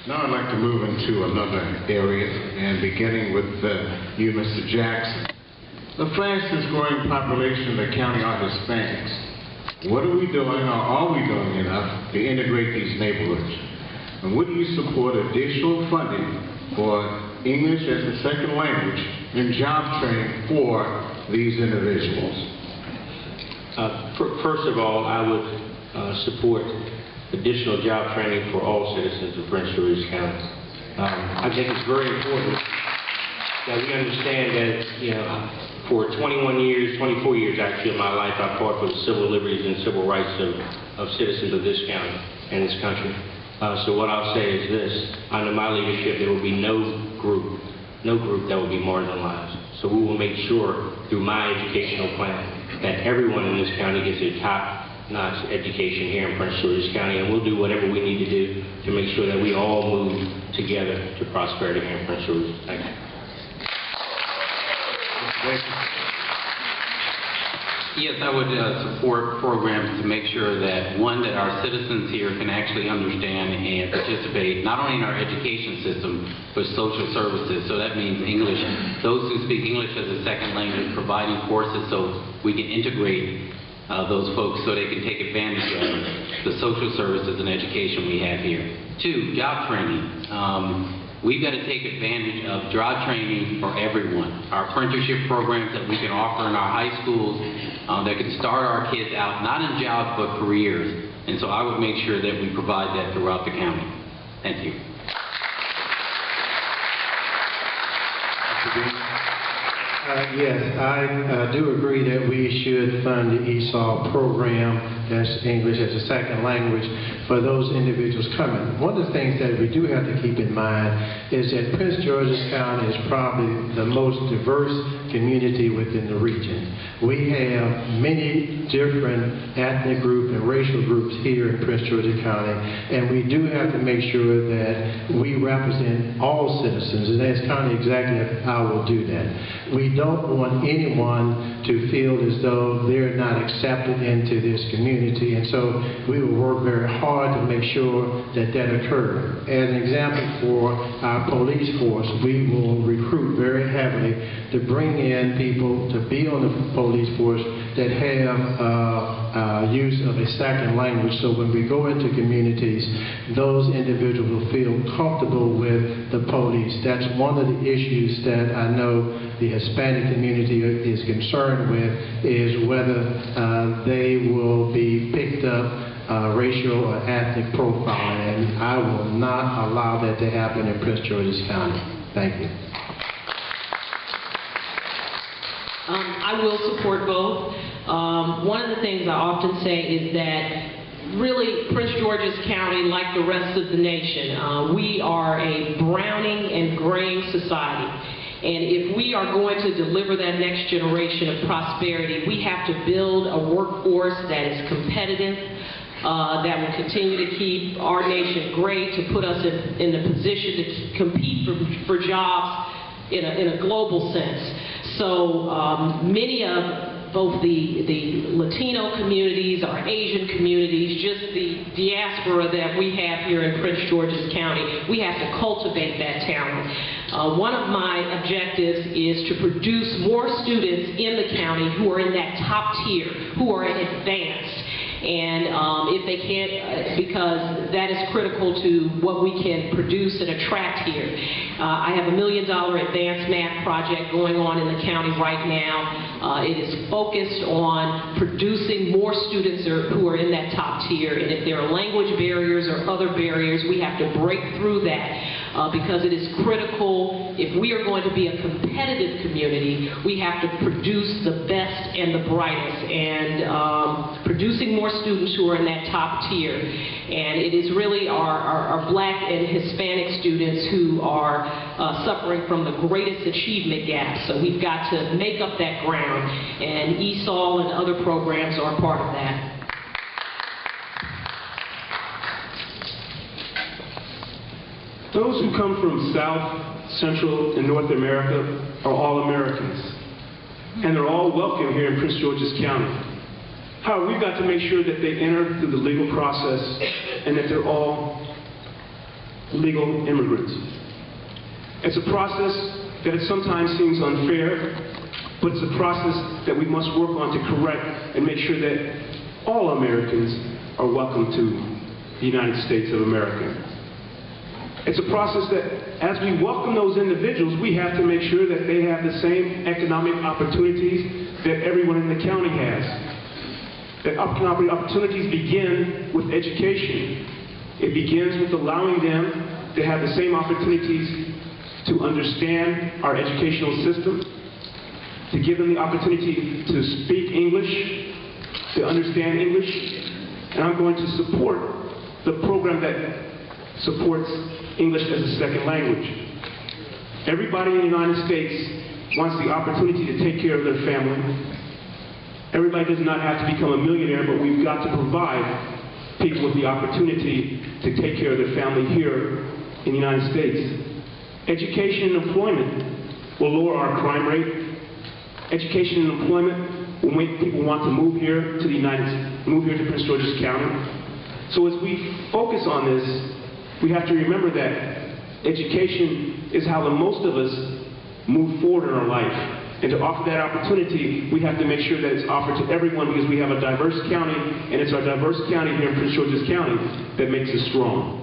Now I'd like to move into another area, and beginning with you, Mr. Jackson. The fastest growing population in the county are Hispanics. What are we doing, or are we doing enough to integrate these neighborhoods? And would you support additional funding for English as a second language and job training for these individuals? First of all, I would support additional job training for all citizens of Prince George's County. I think it's very important that we understand that, for 21 years, 24 years actually of my life, I fought for the civil liberties and civil rights of citizens of this county and this country. So what I'll say is this: under my leadership, there will be no group that will be marginalized. So we will make sure through my educational plan that everyone in this county gets a top-notch education here in Prince George's County, and we'll do whatever we need to do to make sure that we all move together to prosperity here in Prince George. Thank you. Yes, I would support programs to make sure that, one, that our citizens here can actually understand and participate not only in our education system, but social services. So that means English. Those who speak English as a second language, providing courses so we can integrate those folks so they can take advantage of the social services and education we have here. Two, job training. We've got to take advantage of job training for everyone. Our apprenticeship programs that we can offer in our high schools that can start our kids out, not in jobs, but careers. And so I would make sure that we provide that throughout the county. Thank you. Yes, I do agree that we should fund the ESOL program, that's English as a second language, for those individuals coming. One of the things that we do have to keep in mind is that Prince George's County is probably the most diverse community within the region. We have many different ethnic groups and racial groups here in Prince George's County, and we do have to make sure that we represent all citizens, and that's kind of exactly how we'll do that. We don't want anyone to feel as though they're not accepted into this community, and so we will work very hard to make sure that that occurs. As an example, for our police force, we will recruit very heavily to bring in people to be on the police force that have use of a second language, so when we go into communities, those individuals will feel comfortable with the police. That's one of the issues that I know the Hispanic community is concerned with, is whether they will be picked up racial or ethnic profiling, and I will not allow that to happen in Prince George's County. Thank you. I will support both. One of the things I often say is that really Prince George's County, like the rest of the nation, we are a browning and graying society. And if we are going to deliver that next generation of prosperity, we have to build a workforce that is competitive, that will continue to keep our nation great, to put us in a position to compete for jobs in a global sense. So many of both the Latino communities, our Asian communities, just the diaspora that we have here in Prince George's County, we have to cultivate that talent. One of my objectives is to produce more students in the county who are in that top tier, who are advanced. And if they can't, because that is critical to what we can produce and attract here. I have $1 million advanced math project going on in the county right now. It is focused on producing more students who are in that top tier. And if there are language barriers or other barriers, we have to break through that. Because it is critical, if we are going to be a competitive community, we have to produce the best and the brightest, and producing more students who are in that top tier. And it is really our Black and Hispanic students who are suffering from the greatest achievement gap. So we've got to make up that ground, and ESOL and other programs are a part of that. Those who come from South, Central, and North America are all Americans, and they're all welcome here in Prince George's County. However, we've got to make sure that they enter through the legal process and that they're all legal immigrants. It's a process that sometimes seems unfair, but it's a process that we must work on to correct and make sure that all Americans are welcome to the United States of America. It's a process that, as we welcome those individuals, we have to make sure that they have the same economic opportunities that everyone in the county has. That economic opportunities begin with education. It begins with allowing them to have the same opportunities to understand our educational system, to give them the opportunity to speak English, to understand English, and I'm going to support the program that supports English as a second language. Everybody in the United States wants the opportunity to take care of their family. Everybody does not have to become a millionaire, but we've got to provide people with the opportunity to take care of their family here in the United States. Education and employment will lower our crime rate. Education and employment will make people want to move here to Prince George's County. So as we focus on this, we have to remember that education is how the most of us move forward in our life. And to offer that opportunity, we have to make sure that it's offered to everyone because we have a diverse county, and it's our diverse county here in Prince George's County that makes us strong.